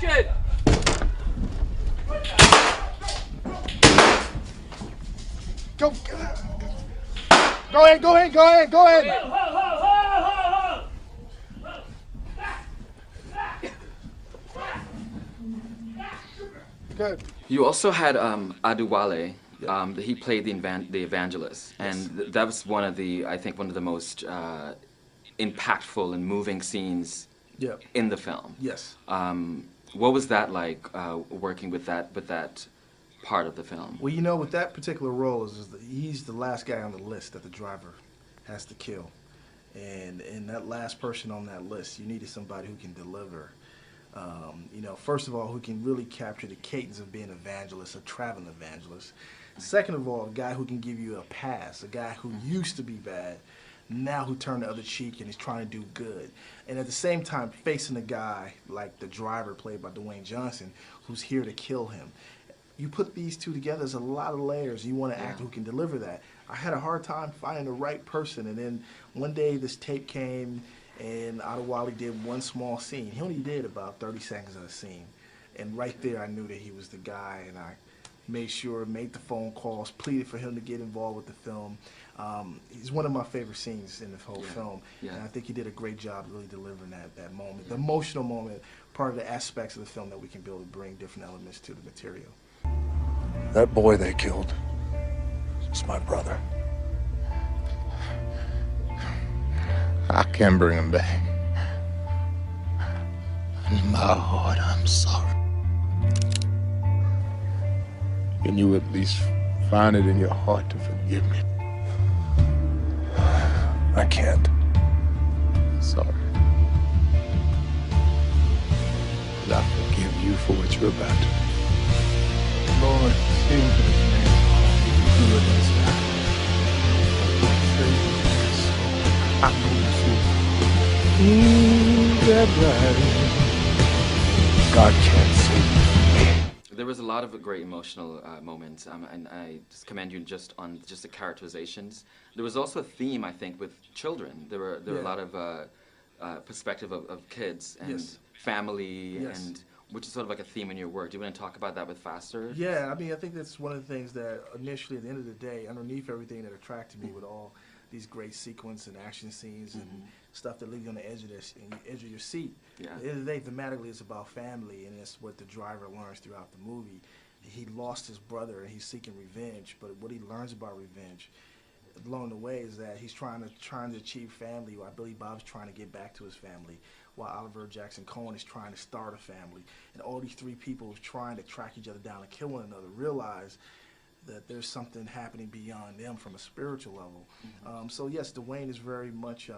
Action! Go ahead, go ahead, go ahead, go ahead. Good. You also had Adewale. He played the evangelist, and that was one of the, I think, one of the most impactful and moving scenes in the film. Yes. What was that like, working with that part of the film? Well, you know, with that particular role, is that he's the last guy on the list that the driver has to kill, and that last person on that list, you needed somebody who can deliver. You know, first of all, who can really capture the cadence of being an evangelist, a traveling evangelist. Second of all, a guy who can give you a pass, a guy who used to be bad, now who turned the other cheek and is trying to do good. And at the same time, facing a guy like the driver, played by Dwayne Johnson, who's here to kill him. You put these two together, there's a lot of layers. You want an actor who can deliver that. I had a hard time finding the right person, and then one day this tape came, and Adewale did one small scene. He only did about 30 seconds of the scene. And right there, I knew that he was the guy, and I made the phone calls, pleaded for him to get involved with the film. He's one of my favorite scenes in the whole film, and I think he did a great job really delivering that moment, the emotional moment, part of the aspects of the film that we can build and bring different elements to the material. That boy they killed is my brother. I can't bring him back. In my heart, I'm sorry. Can you at least find it in your heart to forgive me? I can't. Sorry. But I forgive you for what you're about to do. Lord, save this man's heart. Do it this time. I God can't save me. There was a lot of great emotional moments, and I just commend you just on just the characterizations. There was also a theme, I think, with children. There were a lot of perspective of kids and family, and which is sort of like a theme in your work. Do you want to talk about that with Faster? Yeah, I mean, I think that's one of the things that initially, at the end of the day, underneath everything that attracted me with all these great sequence and action scenes and stuff that leave you on the edge of your seat. Yeah. At the end of the day, thematically, it's about family, and it's what the driver learns throughout the movie. He lost his brother, and he's seeking revenge. But what he learns about revenge along the way is that he's trying to achieve family. While Billy Bob's trying to get back to his family, while Oliver Jackson Cohen is trying to start a family, and all these three people trying to track each other down and kill one another, realize that there's something happening beyond them from a spiritual level. So yes, Dwayne is very much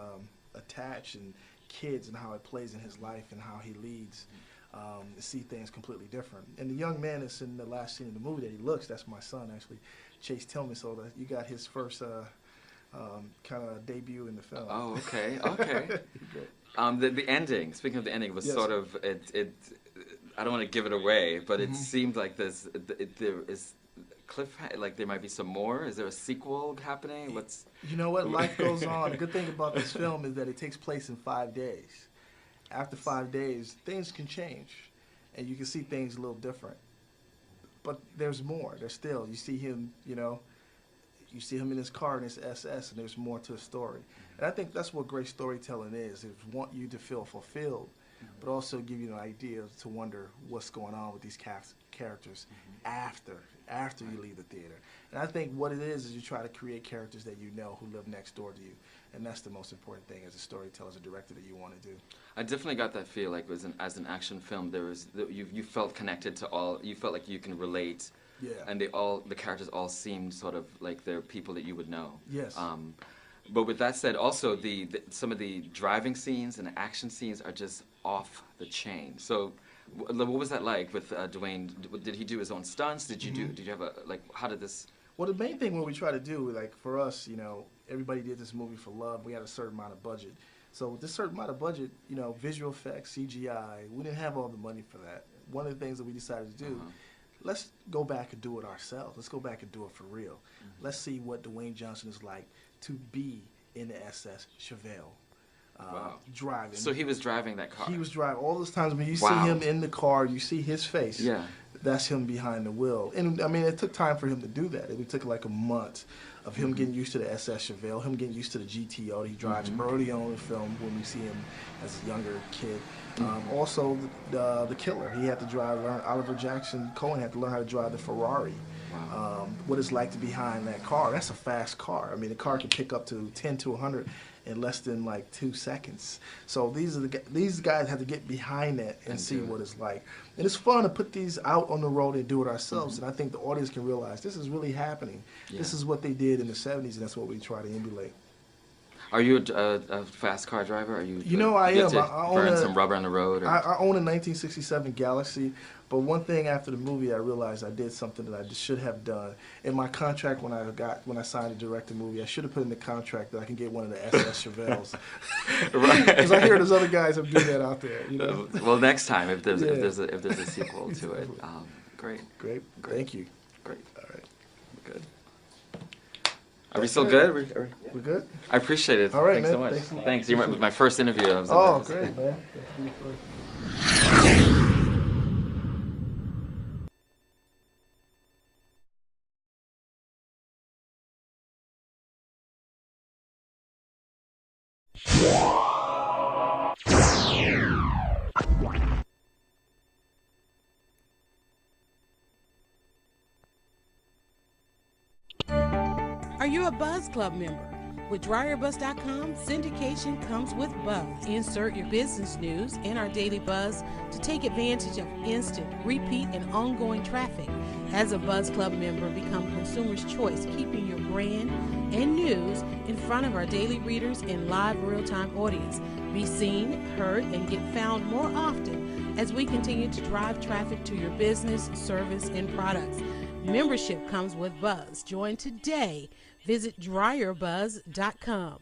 attached, and kids and how it plays in his life and how he leads, to see things completely different. And the young man that's in the last scene of the movie that he looks, that's my son actually, Chase Tillman. So that you got his first kind of debut in the film. Oh, okay, okay. The ending. Speaking of the ending, was sort of it. I don't want to give it away, but it seemed like there is like there might be some more. Is there a sequel happening? What's? You know what? Life goes on. The good thing about this film is that it takes place in 5 days. After 5 days, things can change, and you can see things a little different. But there's more. There's still. You see him. You see him in his car in his SS, and there's more to the story. And I think that's what great storytelling is want you to feel fulfilled, but also give you an idea to wonder what's going on with these characters after you leave the theater. And I think what it is you try to create characters that you know who live next door to you. And that's the most important thing as a storyteller, as a director, that you want to do. I definitely got that feel like as an action film, you felt connected to all. You felt like you can relate. Yeah. And the characters all seemed sort of like they're people that you would know. Yes. But with that said, also some of the driving scenes and the action scenes are just off the chain. So, what was that like with Dwayne? Did he do his own stunts? Did you have how did this? Well, the main thing what we try to do, like for us, everybody did this movie for love. We had a certain amount of budget. So with this certain amount of budget, visual effects, CGI, we didn't have all the money for that. One of the things that we decided to do, let's go back and do it ourselves. Let's go back and do it for real. Let's see what Dwayne Johnson is like to be in the SS Chevelle. driving. So he was driving that car. He was driving. All those times when you Wow. see him in the car, you see his face. Yeah. That's him behind the wheel. And I mean, it took time for him to do that. It took like a month of him getting used to the SS Chevelle, him getting used to the GTO that he drives early on in the film when we see him as a younger kid. Also, the killer. He had to learn. Oliver Jackson Cohen had to learn how to drive the Ferrari. Wow. What it's like to be behind that car. That's a fast car. I mean, the car can pick up to 10 to 100 in less than like 2 seconds. So these guys have to get behind that and see what it's like. And it's fun to put these out on the road and do it ourselves. And I think the audience can realize this is really happening. Yeah. This is what they did in the 70s, and that's what we try to emulate. Are you a fast car driver? Are you? You know, I am. I burn some rubber on the road. Or? I own a 1967 Galaxy, but one thing after the movie, I realized I did something that I should have done. In my contract, when I signed to direct the movie, I should have put in the contract that I can get one of the SS Chevelles. Right. Because I hear there's other guys that do that out there. You know? Well, next time if there's a sequel to it, great. Great. Thank you. Great. All right. Good. Are we still good? We're good? I appreciate it. All right, Thanks man. so much. Thanks a lot. Thanks. You're my first interview. I was Oh, nervous. great, man. Are you a Buzz Club member? With DryerBuzz.com, syndication comes with Buzz. Insert your business news in our daily Buzz to take advantage of instant, repeat, and ongoing traffic. As a Buzz Club member, become consumers' choice, keeping your brand and news in front of our daily readers and live real-time audience. Be seen, heard, and get found more often as we continue to drive traffic to your business, service, and products. Membership comes with Buzz. Join today. Visit DryerBuzz.com.